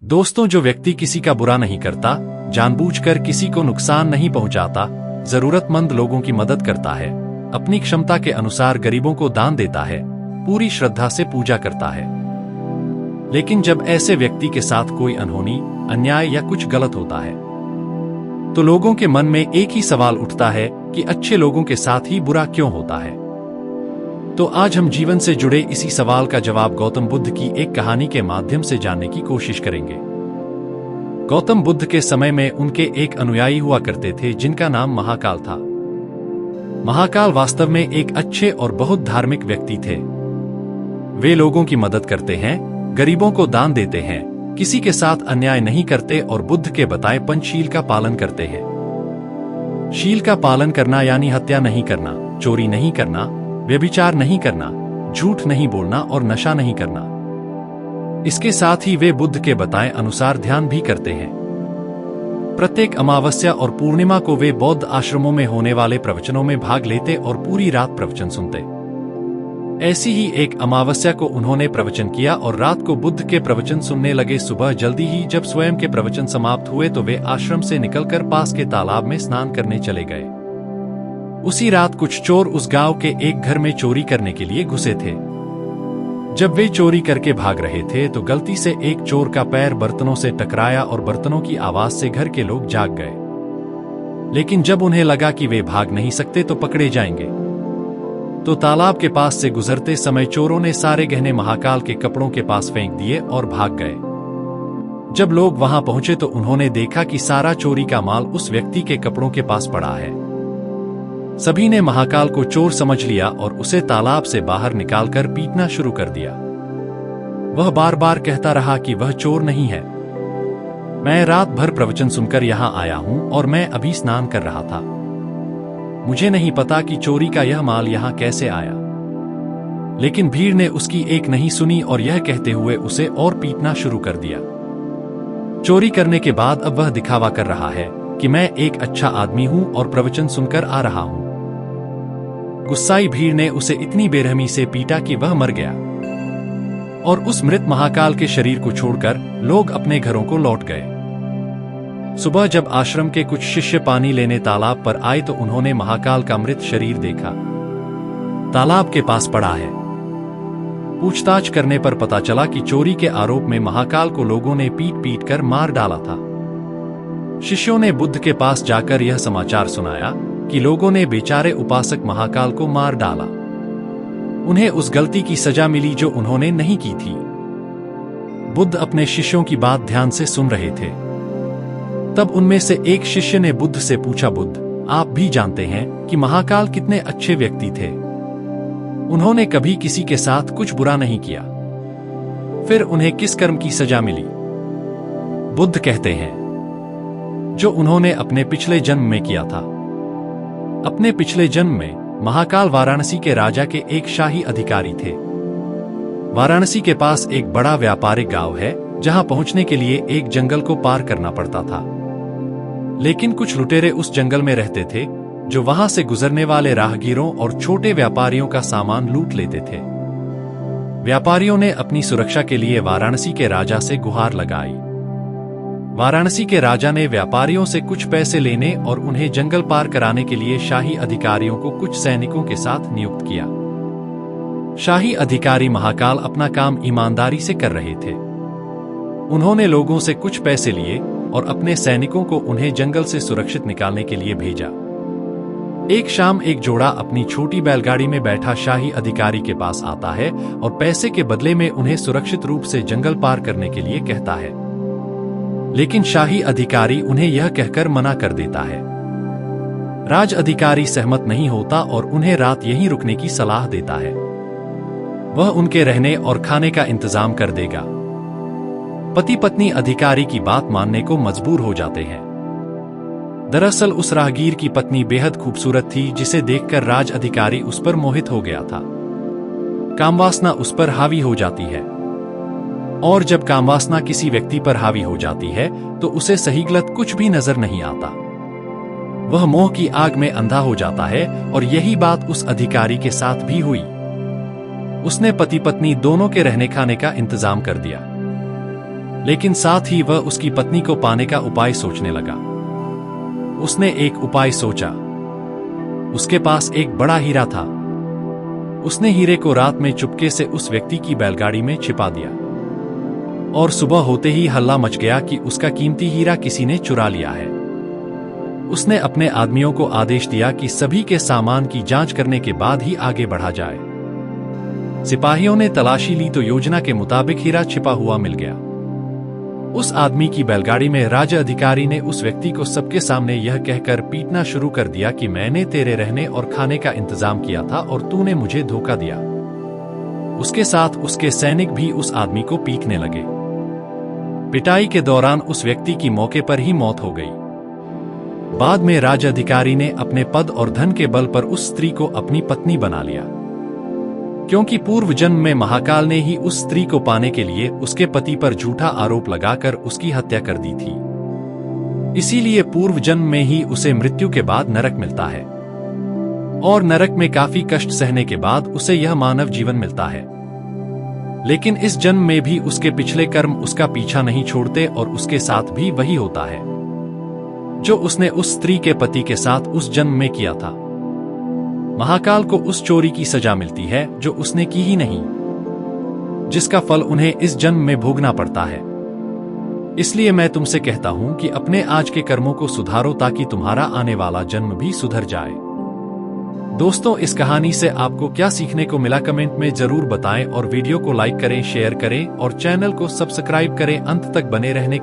दोस्तों, जो व्यक्ति किसी का बुरा नहीं करता, जानबूझकर किसी को नुकसान नहीं पहुंचाता, जरूरतमंद लोगों की मदद करता है, अपनी क्षमता के अनुसार गरीबों को दान देता है, पूरी श्रद्धा से पूजा करता है। लेकिन जब ऐसे व्यक्ति के साथ कोई अनहोनी, अन्याय या कुछ गलत होता है, तो लोगों के मन में एक ही सवाल उठता है कि अच्छे लोगों के साथ ही बुरा क्यों होता है। तो आज हम जीवन से जुड़े इसी सवाल का जवाब गौतम बुद्ध की एक कहानी के माध्यम से जानने की कोशिश करेंगे। गौतम बुद्ध के समय में उनके एक अनुयायी हुआ करते थे जिनका नाम महाकाल था। महाकाल वास्तव में एक अच्छे और बहुत धार्मिक व्यक्ति थे। वे लोगों की मदद करते हैं, गरीबों को दान देते हैं, किसी के साथ अन्याय नहीं करते और बुद्ध के बताए पंचशील का पालन करते हैं। शील का पालन करना यानी हत्या नहीं करना, चोरी नहीं करना, व्यभिचार नहीं करना, झूठ नहीं बोलना और नशा नहीं करना। इसके साथ ही वे बुद्ध के बताए अनुसार ध्यान भी करते हैं। प्रत्येक अमावस्या और पूर्णिमा को वे बौद्ध आश्रमों में होने वाले प्रवचनों में भाग लेते और पूरी रात प्रवचन सुनते। ऐसी ही एक अमावस्या को उन्होंने प्रवचन किया और रात को बुद्ध के प्रवचन सुनने लगे। सुबह जल्दी ही जब स्वयं के प्रवचन समाप्त हुए तो वे आश्रम से निकलकर पास के तालाब में स्नान करने चले गए। उसी रात कुछ चोर उस गांव के एक घर में चोरी करने के लिए घुसे थे। जब वे चोरी करके भाग रहे थे तो गलती से एक चोर का पैर बर्तनों से टकराया और बर्तनों की आवाज से घर के लोग जाग गए। लेकिन जब उन्हें लगा कि वे भाग नहीं सकते तो पकड़े जाएंगे, तो तालाब के पास से गुजरते समय चोरों ने सारे गहने महाकाल के कपड़ों के पास फेंक दिए और भाग गए। जब लोग वहां पहुंचे तो उन्होंने देखा कि सारा चोरी का माल उस व्यक्ति के कपड़ों के पास पड़ा है। सभी ने महाकाल को चोर समझ लिया और उसे तालाब से बाहर निकालकर पीटना शुरू कर दिया। वह बार बार कहता रहा कि वह चोर नहीं है, मैं रात भर प्रवचन सुनकर यहाँ आया हूँ और मैं अभी स्नान कर रहा था। मुझे नहीं पता कि चोरी का यह माल यहाँ कैसे आया। लेकिन भीड़ ने उसकी एक नहीं सुनी और यह कहते हुए उसे और पीटना शुरू कर दिया। चोरी करने के बाद अब वह दिखावा कर रहा है कि मैं एक अच्छा आदमी हूँ और प्रवचन सुनकर आ रहा हूँ। गुस्साई भीड़ ने उसे इतनी बेरहमी से पीटा कि वह मर गया और उस मृत महाकाल के शरीर को छोड़कर लोग अपने घरों को लौट गए। सुबह जब आश्रम के कुछ शिष्य पानी लेने तालाब पर आए तो उन्होंने महाकाल का मृत शरीर देखा, तालाब के पास पड़ा है। पूछताछ करने पर पता चला कि चोरी के आरोप में महाकाल को लोगों ने पीट पीट कर मार डाला था। शिष्यों ने बुद्ध के पास जाकर यह समाचार सुनाया कि लोगों ने बेचारे उपासक महाकाल को मार डाला। उन्हें उस गलती की सजा मिली जो उन्होंने नहीं की थी। बुद्ध अपने शिष्यों की बात ध्यान से सुन रहे थे। तब उनमें से एक शिष्य ने बुद्ध से पूछा, बुद्ध, आप भी जानते हैं कि महाकाल कितने अच्छे व्यक्ति थे। उन्होंने कभी किसी के साथ कुछ बुरा नहीं किया, फिर उन्हें किस कर्म की सजा मिली? बुद्ध कहते हैं, जो उन्होंने अपने पिछले जन्म में किया था। अपने पिछले जन्म में महाकाल वाराणसी के राजा के एक शाही अधिकारी थे। वाराणसी के पास एक बड़ा व्यापारिक गांव है जहां पहुंचने के लिए एक जंगल को पार करना पड़ता था। लेकिन कुछ लुटेरे उस जंगल में रहते थे जो वहां से गुजरने वाले राहगीरों और छोटे व्यापारियों का सामान लूट लेते थे। व्यापारियों ने अपनी सुरक्षा के लिए वाराणसी के राजा से गुहार लगाई। वाराणसी के राजा ने व्यापारियों से कुछ पैसे लेने और उन्हें जंगल पार कराने के लिए शाही अधिकारियों को कुछ सैनिकों के साथ नियुक्त किया। शाही अधिकारी महाकाल अपना काम ईमानदारी से कर रहे थे। उन्होंने लोगों से कुछ पैसे लिए और अपने सैनिकों को उन्हें जंगल से सुरक्षित निकालने के लिए भेजा। एक शाम एक जोड़ा अपनी छोटी बैलगाड़ी में बैठा शाही अधिकारी के पास आता है और पैसे के बदले में उन्हें सुरक्षित रूप से जंगल पार करने के लिए कहता है। लेकिन शाही अधिकारी उन्हें यह कहकर मना कर देता है। राज अधिकारी सहमत नहीं होता और उन्हें रात यहीं रुकने की सलाह देता है। वह उनके रहने और खाने का इंतजाम कर देगा। पति पत्नी अधिकारी की बात मानने को मजबूर हो जाते हैं। दरअसल उस राहगीर की पत्नी बेहद खूबसूरत थी जिसे देखकर राज अधिकारी उस पर मोहित हो गया था। कामवासना उस पर हावी हो जाती है और जब कामवासना किसी व्यक्ति पर हावी हो जाती है तो उसे सही गलत कुछ भी नजर नहीं आता। वह मोह की आग में अंधा हो जाता है और यही बात उस अधिकारी के साथ भी हुई। उसने पति पत्नी दोनों के रहने खाने का इंतजाम कर दिया। लेकिन साथ ही वह उसकी पत्नी को पाने का उपाय सोचने लगा। उसने एक उपाय सोचा। उसके पास एक बड़ा हीरा था। उसने हीरे को रात में चुपके से उस व्यक्ति की बैलगाड़ी में छिपा दिया और सुबह होते ही हल्ला मच गया कि उसका कीमती हीरा किसी ने चुरा लिया है। उसने अपने आदमियों को आदेश दिया कि सभी के सामान की जांच करने के बाद ही आगे बढ़ा जाए। सिपाहियों ने तलाशी ली तो योजना के मुताबिक हीरा छिपा हुआ मिल गया। उस आदमी की बैलगाड़ी में राज अधिकारी ने उस व्यक्ति को सबके सामने यह कहकर पीटना शुरू कर दिया कि मैंने तेरे रहने और खाने का इंतजाम किया था और तूने मुझे धोखा दिया। उसके साथ उसके सैनिक भी उस आदमी को पीटने लगे। पिटाई के दौरान उस व्यक्ति की मौके पर ही मौत हो गई। बाद में राज अधिकारी ने अपने पद और धन के बल पर उस स्त्री को अपनी पत्नी बना लिया, क्योंकि पूर्व जन्म में महाकाल ने ही उस स्त्री को पाने के लिए उसके पति पर झूठा आरोप लगाकर उसकी हत्या कर दी थी। इसीलिए पूर्व जन्म में ही उसे मृत्यु के बाद नरक मिलता है और नरक में काफी कष्ट सहने के बाद उसे यह मानव जीवन मिलता है। लेकिन इस जन्म में भी उसके पिछले कर्म उसका पीछा नहीं छोड़ते और उसके साथ भी वही होता है जो उसने उस स्त्री के पति के साथ उस जन्म में किया था। महाकाल को उस चोरी की सजा मिलती है जो उसने की ही नहीं, जिसका फल उन्हें इस जन्म में भोगना पड़ता है। इसलिए मैं तुमसे कहता हूं कि अपने आज के कर्मों को सुधारो ताकि तुम्हारा आने वाला जन्म भी सुधर जाए। दोस्तों, इस कहानी से आपको क्या सीखने को मिला कमेंट में जरूर बताएं और वीडियो को लाइक करें, शेयर करें और चैनल को सब्सक्राइब करें। अंत तक बने रहने